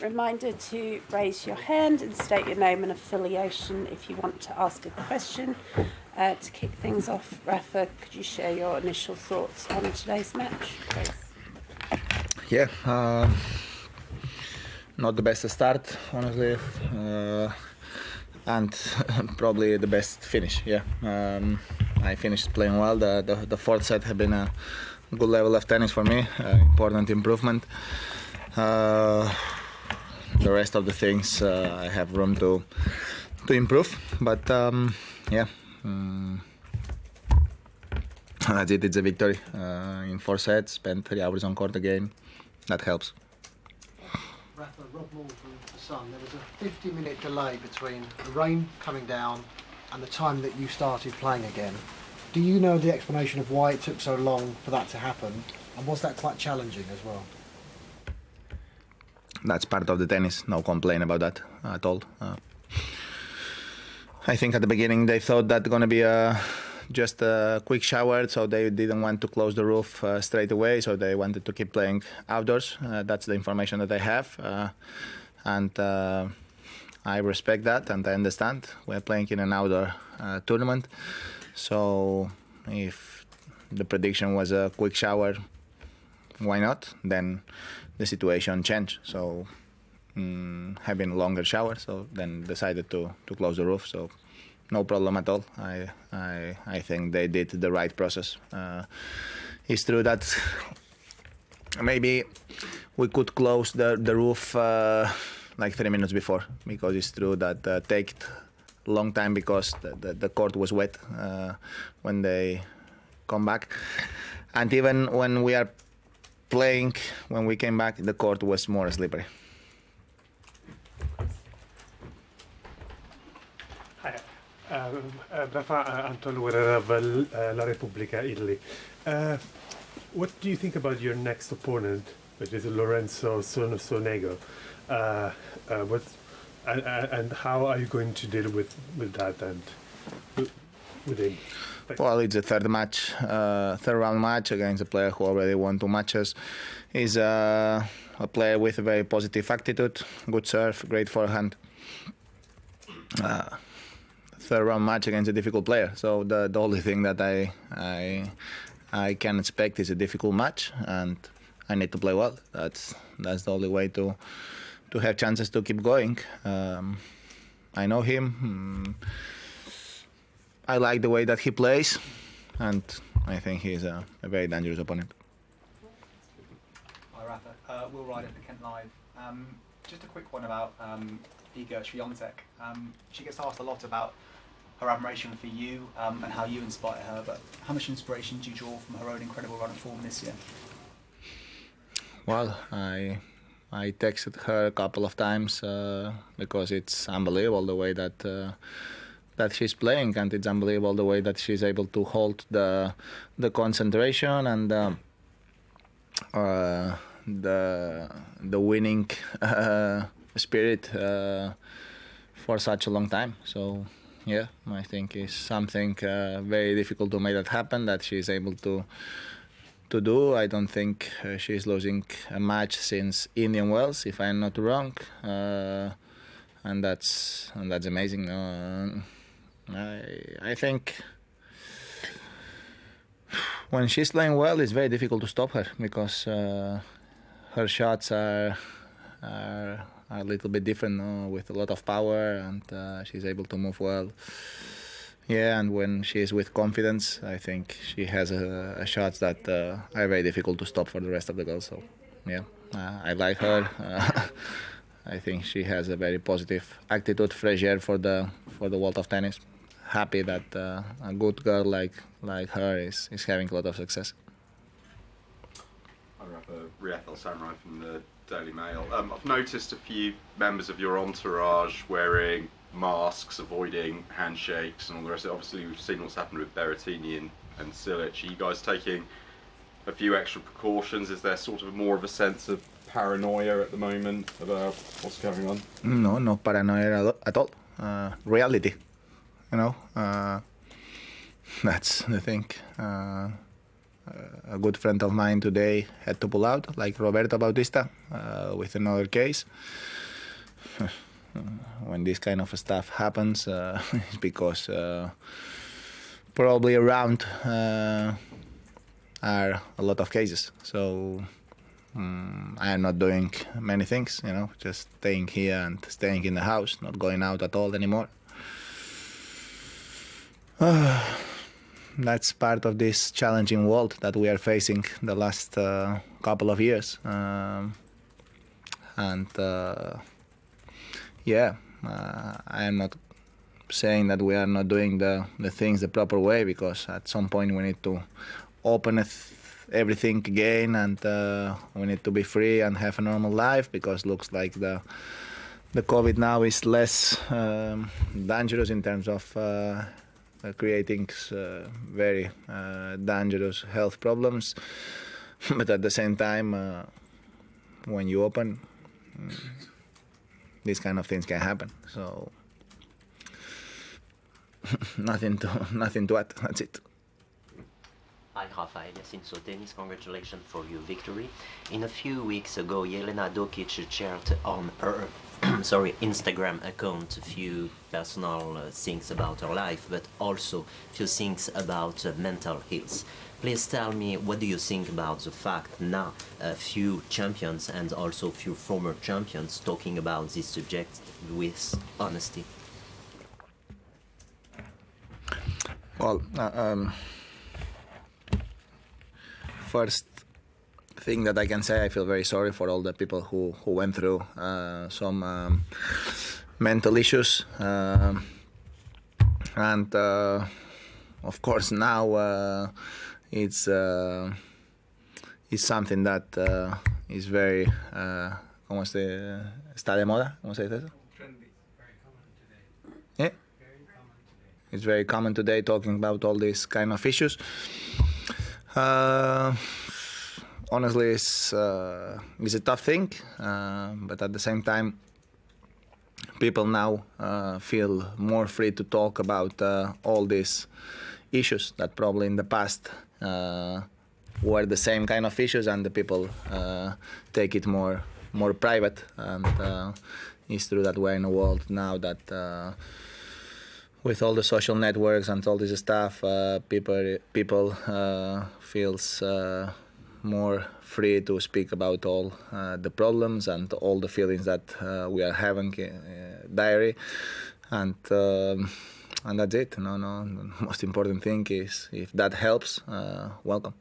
Reminder to raise your hand and state your name and affiliation if you want to ask a question. To kick things off, Rafa, could you share your initial thoughts on today's match, please? Yeah, not the best start, honestly, and probably the best finish. Yeah, I finished playing well. The fourth set had been a good level of tennis for me, important improvement. The rest of the things I have room to improve, but yeah. That's it. It's a victory in 4 sets. Spent 3 hours on court again. That helps. Rafa, Rob Moore from The Sun. There was a 50-minute delay between the rain coming down and the time that you started playing again. Do you know the explanation of why it took so long for that to happen? And was that quite challenging as well? That's part of the tennis. No complaint about that at all. I think at the beginning they thought that going to be just a quick shower, so they didn't want to close the roof straight away, so they wanted to keep playing outdoors. That's the information that I have, and I respect that and I understand. We're playing in an outdoor tournament, so if the prediction was a quick shower, why not? Then the situation changed, so having a longer shower, so then decided to close the roof, so no problem at all. I think they did the right process. It's true that maybe we could close the roof like 3 minutes before, because it's true that take a long time because the court was wet when they come back, and even when we are playing, when we came back, the court was more slippery. Rafa, Anton Guerrero of La Repubblica, Italy. What do you think about your next opponent, which is Lorenzo Sonego? And how are you going to deal with that and with him? Well, it's a third round match against a player who already won 2 matches. He's a player with a very positive attitude, good serve, great forehand. Third round match against a difficult player, so the only thing that I can expect is a difficult match, and I need to play well. That's the only way to have chances to keep going. I know him. I like the way that he plays, and I think he's a very dangerous opponent. Hi Rafa, Will Ryder for Kent Live. Just a quick one about Iga Swiatek. She gets asked a lot about her admiration for you and how you inspire her, but how much inspiration do you draw from her own incredible run of form this year? Well, I texted her a couple of times because it's unbelievable the way that she's playing, and it's unbelievable the way that she's able to hold the concentration and the winning spirit for such a long time. So yeah, I think it's something very difficult to make that happen, that she's able to do. I don't think she's losing a match since Indian Wells, if I'm not wrong, and that's amazing. I think when she's playing well, it's very difficult to stop her, because her shots are a little bit different, with a lot of power, and she's able to move well. Yeah, and when she is with confidence, I think she has a shots that are very difficult to stop for the rest of the girls. So yeah, I like her. I think she has a very positive attitude, fresh air for the world of tennis. Happy that a good girl like her is having a lot of success. Hi Rafa, Riyad El Samurai from the Daily Mail. I've noticed a few members of your entourage wearing masks, avoiding handshakes and all the rest of it. Obviously we've seen what's happened with Berrettini and Cilic. Are you guys taking a few extra precautions? Is there sort of more of a sense of paranoia at the moment about what's going on? No paranoia at all. Reality, that's the thing. a good friend of mine today had to pull out, like Roberto Bautista, with another case. When this kind of stuff happens, it's because probably around are a lot of cases. So I am not doing many things, just staying here and staying in the house, not going out at all anymore. That's part of this challenging world that we are facing the last couple of years. I am not saying that we are not doing the things the proper way, because at some point we need to open everything again, and we need to be free and have a normal life, because looks like the COVID now is less dangerous in terms of creating very dangerous health problems. But at the same time, when you open, these kind of things can happen. So nothing to add. That's it. Hi, Rafael Yacinso Tennis. Congratulations for your victory. In a few weeks ago, Jelena Dokic shared on her Instagram account a few personal things about her life, but also a few things about mental health. Please tell me, what do you think about the fact now a few champions and also a few former champions talking about this subject with honesty? Well, first thing that I can say, I feel very sorry for all the people who went through some mental issues, and of course now it's something that is very ¿cómo se está de moda? ¿Cómo se dice eso? Trendy, very common today. Yeah. Very common today. It's very common today talking about all these kind of issues. Honestly, it's a tough thing, but at the same time, people now feel more free to talk about all these issues that probably in the past were the same kind of issues, and the people take it more private. And it's true that we're in a world now that with all the social networks and all this stuff, people feels more free to speak about all the problems and all the feelings that we are having diary, and that's it. No, the most important thing is, if that helps, welcome.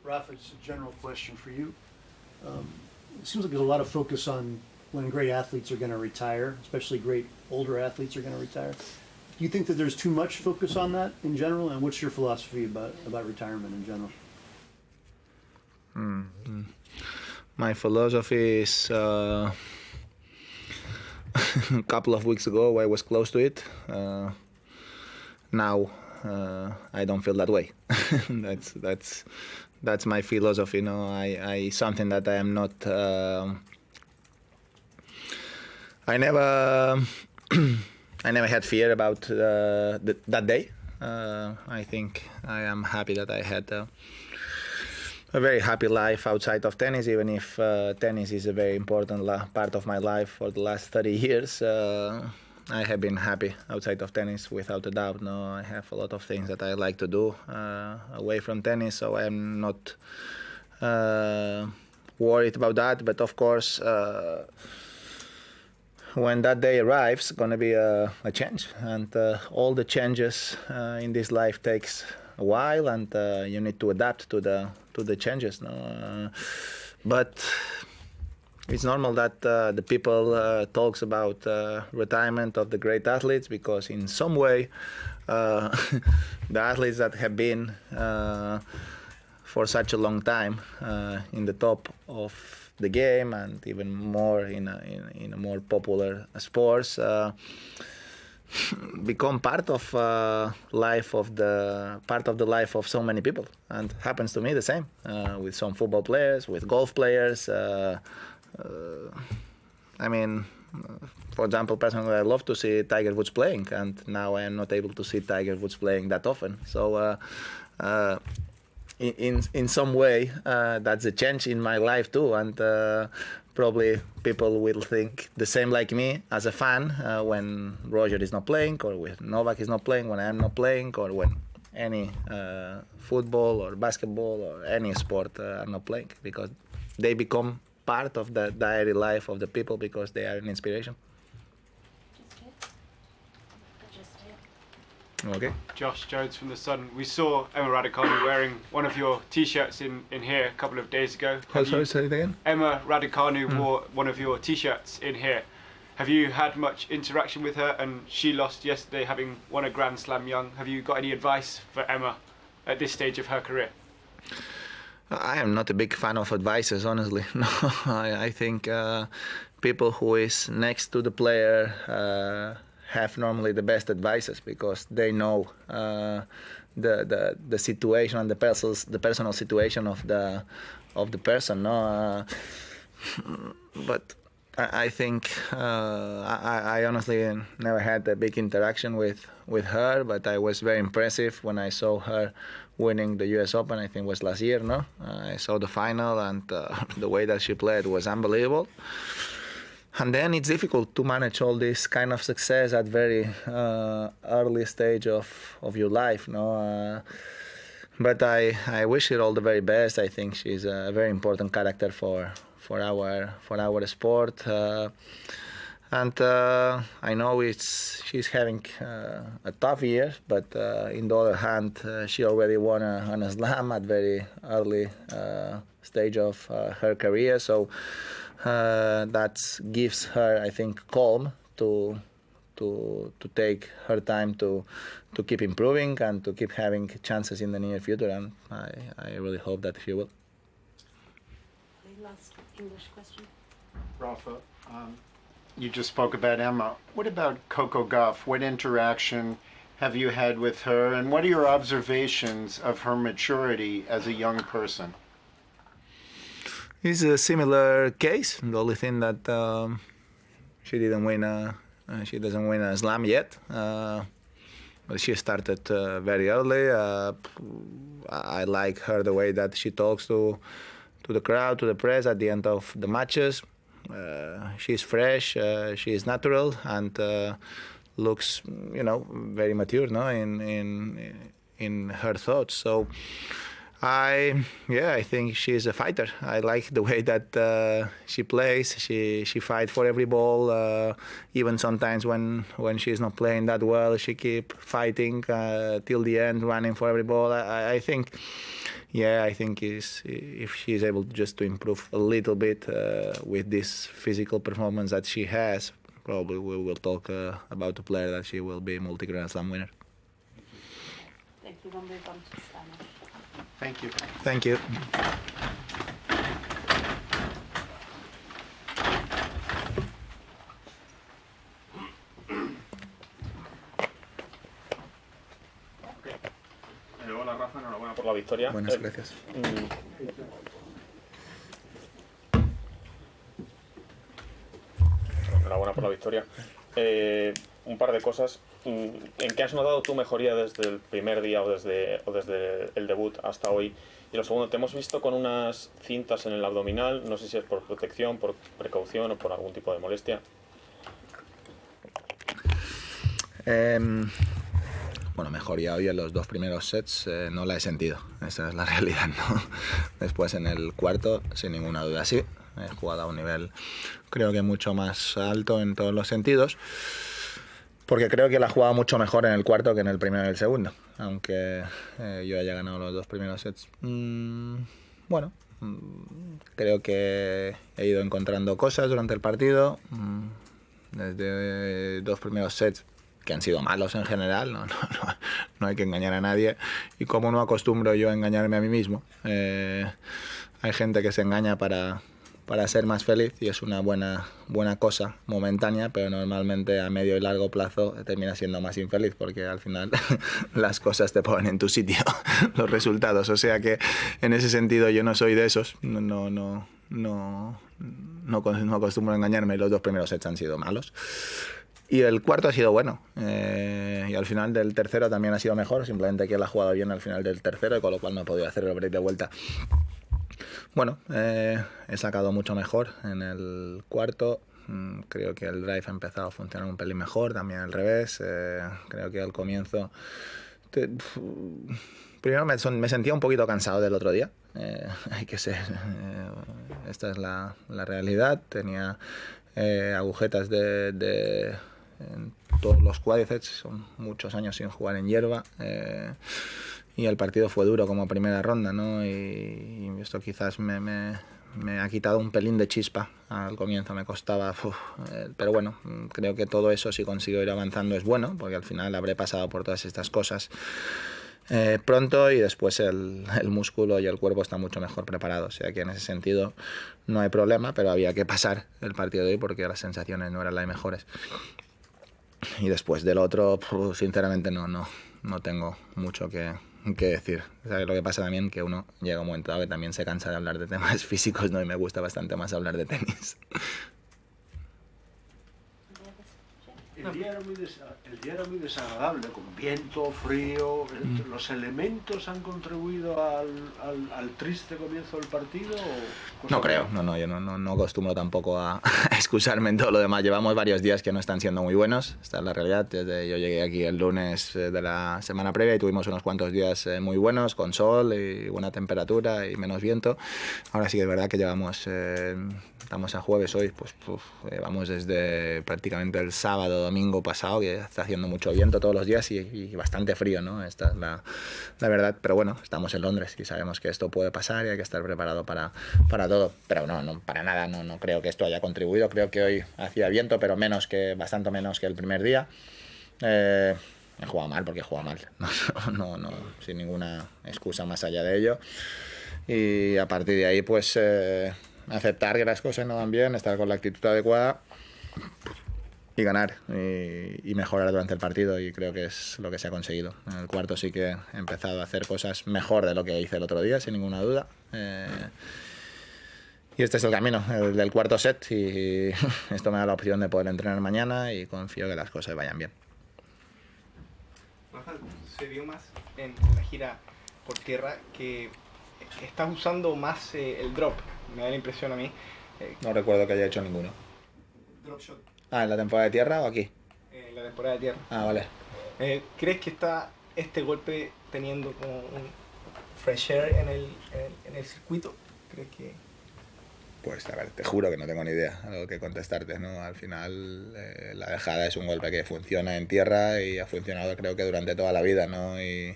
Rafa, it's a general question for you. It seems like there's a lot of focus on when great athletes are going to retire, especially great older athletes are going to retire. Do you think that there's too much focus on that in general, and what's your philosophy about retirement in general? My philosophy is a couple of weeks ago I was close to it. Now I don't feel that way. That's my philosophy. I something that I am not. I never had fear about that day. I think I am happy that I had a very happy life outside of tennis, even if tennis is a very important part of my life for the last 30 years. I have been happy outside of tennis, without a doubt. I have a lot of things that I like to do away from tennis, so I'm not worried about that. But of course, when that day arrives, going to be a change, and all the changes in this life takes a while, and you need to adapt to the changes. But it's normal that the people talks about retirement of the great athletes, because in some way the athletes that have been for such a long time in the top of the game, and even more in a more popular sports, become part of the life of so many people. And happens to me the same with some football players, with golf players. For example, personally, I love to see Tiger Woods playing, and now I am not able to see Tiger Woods playing that often. So, in some way, that's a change in my life too, and probably people will think the same like me as a fan when Roger is not playing, or when Novak is not playing, when I am not playing, or when any football or basketball or any sport are not playing, because they become part of the daily life of the people because they are an inspiration. Okay. Josh Jones from The Sun. We saw Emma Raducanu wearing one of your T-shirts in here a couple of days ago. Sorry, say it again? Emma Raducanu wore one of your T-shirts in here. Have you had much interaction with her? And she lost yesterday, having won a Grand Slam young. Have you got any advice for Emma at this stage of her career? I am not a big fan of advices, honestly. No, I think people who is next to the player have normally the best advices, because they know the situation and the personal situation of the person. No, but I think I honestly never had a big interaction with her, but I was very impressive when I saw her winning the US Open. I think it was last year. No, I saw the final, and the way that she played was unbelievable. And then it's difficult to manage all this kind of success at very early stage of your life, no. But I wish her all the very best. I think she's a very important character for our sport, and I know she's having a tough year. But in the other hand, she already won a slam at very early stage of her career, so. That gives her, I think, calm to take her time to keep improving and to keep having chances in the near future, and I really hope that she will. The last English question. Rafa, you just spoke about Emma. What about Coco Gauff? What interaction have you had with her, and what are your observations of her maturity as a young person? It's a similar case. The only thing that she doesn't win a slam yet. But she started very early. I like her the way that she talks to the crowd, to the press at the end of the matches. She's fresh. She is natural and looks, very mature, no, in her thoughts. So. I think she's a fighter. I like the way that she plays. She fights for every ball. Even sometimes when she's not playing that well, she keep fighting till the end, running for every ball. I think if she's able just to improve a little bit with this physical performance that she has, probably we will talk about a player that she will be a multi-Grand Slam winner. Thank you. We'll move on to Spanish. Thank you. Thank you. Hola Rafa, enhorabuena por la victoria. Buenas, gracias. Enhorabuena por la victoria. Un par de cosas. ¿En qué has notado tu mejoría desde el primer día o desde el debut hasta hoy? Y lo segundo, te hemos visto con unas cintas en el abdominal, no sé si es por protección, por precaución o por algún tipo de molestia. Mejoría hoy en los dos primeros sets no la he sentido, esa es la realidad, ¿no? Después en el cuarto, sin ninguna duda, sí. He jugado a un nivel creo que mucho más alto en todos los sentidos. Porque creo que la ha jugado mucho mejor en el cuarto que en el primero y el segundo, aunque yo haya ganado los dos primeros sets. Creo que he ido encontrando cosas durante el partido. Desde dos primeros sets que han sido malos en general, no hay que engañar a nadie. Y como no acostumbro yo a engañarme a mí mismo, hay gente que se engaña para ser más feliz y es una buena cosa momentánea, pero normalmente a medio y largo plazo termina siendo más infeliz porque al final las cosas te ponen en tu sitio, los resultados. O sea que en ese sentido yo no soy de esos, no no acostumbro a engañarme, los 2 primeros sets han sido malos. Y el cuarto ha sido bueno. Y al final del tercero también ha sido mejor, simplemente que él ha jugado bien al final del tercero, y con lo cual no he podido hacer el break de vuelta. Bueno, he sacado mucho mejor en el cuarto. Creo que el drive ha empezado a funcionar un pelín mejor, también al revés. Creo que al comienzo... Primero me sentía un poquito cansado del otro día. Hay que ser... esta es la realidad. Tenía agujetas en todos los cuádriceps. Son muchos años sin jugar en hierba. Y el partido fue duro como primera ronda, ¿no? Y esto quizás me ha quitado un pelín de chispa. Al comienzo me costaba, pero bueno, creo que todo eso, si consigo ir avanzando, es bueno, porque al final habré pasado por todas estas cosas pronto, y después el músculo y el cuerpo están mucho mejor preparados. O sea que en ese sentido no hay problema, pero había que pasar el partido de hoy porque las sensaciones no eran las mejores. Y después del otro, sinceramente no tengo mucho que decir. ¿Sabes lo que pasa también? Que uno llega a un momento dado que también se cansa de hablar de temas físicos, ¿no? Y me gusta bastante más hablar de tenis. El día era muy desagradable, con viento, frío. ¿Los elementos han contribuido al triste comienzo del partido? No creo, yo no acostumbro tampoco a excusarme en todo lo demás. Llevamos varios días que no están siendo muy buenos, esta es la realidad. Yo llegué aquí el lunes de la semana previa y tuvimos unos cuantos días muy buenos, con sol y buena temperatura y menos viento. Ahora sí que es verdad que estamos a jueves hoy, pues vamos desde prácticamente el sábado, domingo pasado, que está haciendo mucho viento todos los días y bastante frío, ¿no? Esta es la verdad, pero bueno, estamos en Londres y sabemos que esto puede pasar y hay que estar preparado para todo, pero no para nada, no creo que esto haya contribuido. Creo que hoy hacía viento, pero bastante menos que el primer día. He jugado mal porque he jugado mal, no, sin ninguna excusa más allá de ello, y a partir de ahí pues aceptar que las cosas no van bien, estar con la actitud adecuada y ganar y mejorar durante el partido, y creo que es lo que se ha conseguido. En el cuarto sí que he empezado a hacer cosas mejor de lo que hice el otro día, sin ninguna duda. Y este es el camino, el del cuarto set, y esto me da la opción de poder entrenar mañana y confío que las cosas vayan bien. Rafa, se vio más en la gira por tierra que estás usando más el drop, me da la impresión a mí. No recuerdo que haya hecho ninguno. Drop shot. ¿En la temporada de tierra o aquí? En la temporada de tierra. Vale. ¿Crees que está este golpe teniendo como un fresh air en el circuito? ¿Crees que...? Pues a ver, te juro que no tengo ni idea de lo que contestarte, ¿no? Al final la dejada es un golpe que funciona en tierra y ha funcionado creo que durante toda la vida, ¿no? Y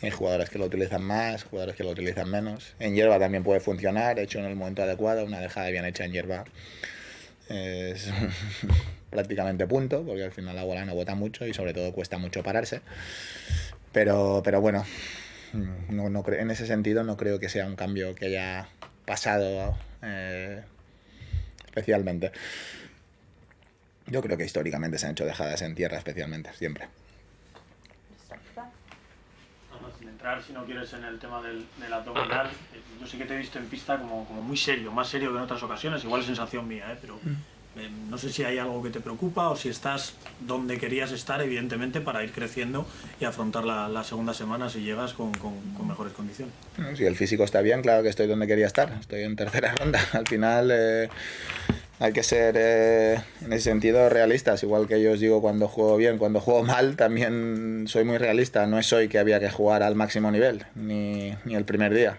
hay jugadores que lo utilizan más, jugadores que lo utilizan menos. En hierba también puede funcionar, hecho en el momento adecuado. Una dejada bien hecha en hierba es prácticamente punto, porque al final la bola no bota mucho y sobre todo cuesta mucho pararse. Pero bueno, en ese sentido no creo que sea un cambio que haya pasado especialmente. Yo creo que históricamente se han hecho dejadas en tierra especialmente, siempre. Sin entrar, si no quieres, en el tema del abdominal, yo sí que te he visto en pista como muy serio, más serio que en otras ocasiones, igual es sensación mía, pero no sé si hay algo que te preocupa o si estás donde querías estar, evidentemente, para ir creciendo y afrontar la segunda semana si llegas con mejores condiciones. Si el físico está bien, claro que estoy donde quería estar, estoy en tercera ronda. Al final hay que ser, en ese sentido, realistas. Igual que yo os digo cuando juego bien, cuando juego mal, también soy muy realista. No es hoy que había que jugar al máximo nivel, ni el primer día.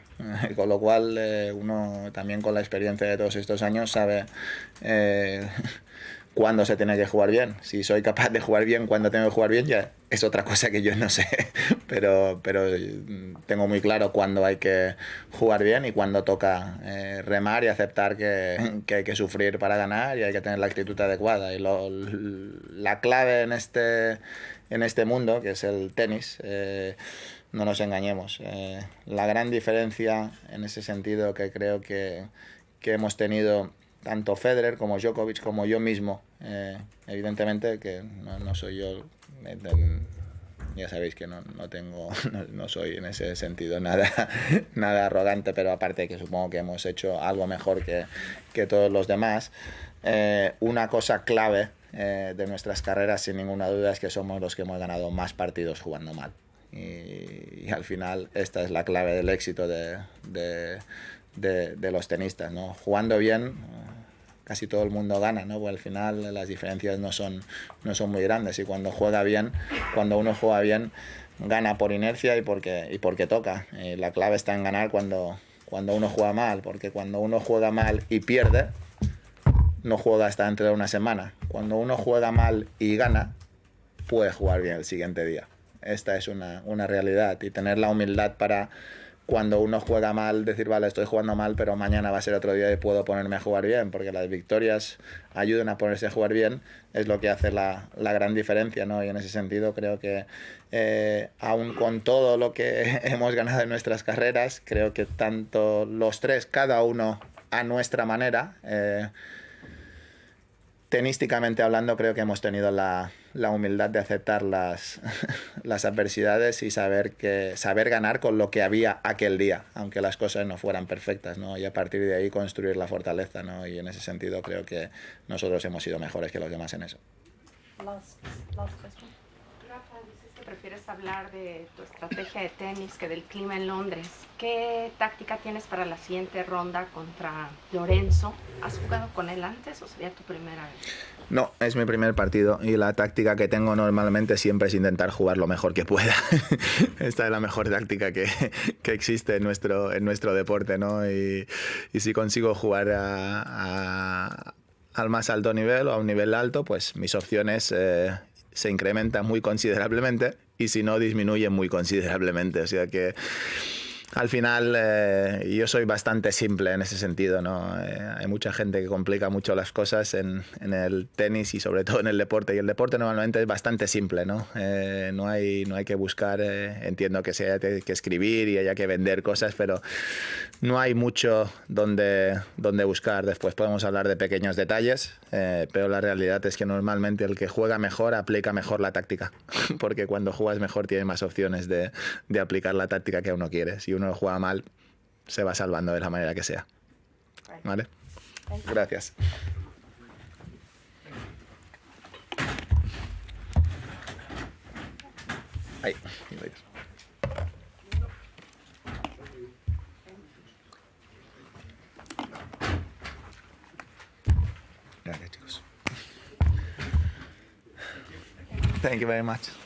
Con lo cual, uno también con la experiencia de todos estos años sabe cuándo se tiene que jugar bien. Si soy capaz de jugar bien cuando tengo que jugar bien, ya es otra cosa que yo no sé. Pero tengo muy claro cuándo hay que jugar bien y cuándo toca remar y aceptar que hay que sufrir para ganar y hay que tener la actitud adecuada. Y la clave en este mundo, que es el tenis, no nos engañemos. La gran diferencia en ese sentido que creo que hemos tenido tanto Federer como Djokovic como yo mismo, evidentemente que no soy yo ya sabéis que no soy en ese sentido nada arrogante, pero aparte que supongo que hemos hecho algo mejor que todos los demás. Una cosa clave de nuestras carreras, sin ninguna duda, es que somos los que hemos ganado más partidos jugando mal. Y al final esta es la clave del éxito de los tenistas, ¿no? Jugando bien, casi todo el mundo gana, ¿no? Porque al final las diferencias no son muy grandes, y cuando uno juega bien, gana por inercia y porque toca. La clave está en ganar cuando uno juega mal, porque cuando uno juega mal y pierde, no juega hasta dentro de una semana. Cuando uno juega mal y gana, puede jugar bien el siguiente día. Esta es una realidad, y tener la humildad para, cuando uno juega mal, decir, vale, estoy jugando mal, pero mañana va a ser otro día y puedo ponerme a jugar bien, porque las victorias ayudan a ponerse a jugar bien, es lo que hace la gran diferencia, ¿no? Y en ese sentido creo que aun con todo lo que hemos ganado en nuestras carreras, creo que tanto los tres, cada uno a nuestra manera, tenísticamente hablando, creo que hemos tenido la humildad de aceptar las adversidades y saber ganar con lo que había aquel día, aunque las cosas no fueran perfectas, ¿no? Y a partir de ahí construir la fortaleza, ¿no? Y en ese sentido creo que nosotros hemos sido mejores que los demás en eso. Last question. Rafa, dices que prefieres hablar de tu estrategia de tenis que del clima en Londres. ¿Qué táctica tienes para la siguiente ronda contra Lorenzo? ¿Has jugado con él antes o sería tu primera vez? No, es mi primer partido, y la táctica que tengo normalmente siempre es intentar jugar lo mejor que pueda. Esta es la mejor táctica que existe en nuestro deporte, ¿no? Y si consigo jugar al más alto nivel o a un nivel alto, pues mis opciones se incrementan muy considerablemente, y si no, disminuyen muy considerablemente. O sea que al final yo soy bastante simple en ese sentido, ¿no? Hay mucha gente que complica mucho las cosas en el tenis y sobre todo en el deporte, y el deporte normalmente es bastante simple, ¿no? No hay que buscar, entiendo que se haya que escribir y haya que vender cosas, pero no hay mucho donde buscar. Después podemos hablar de pequeños detalles, pero la realidad es que normalmente el que juega mejor aplica mejor la táctica, porque cuando juegas mejor tienes más opciones de aplicar la táctica que uno quiere. Si uno juega mal, se va salvando de la manera que sea. ¿Vale? Gracias. Ahí. Gracias, chicos. Thank you very much.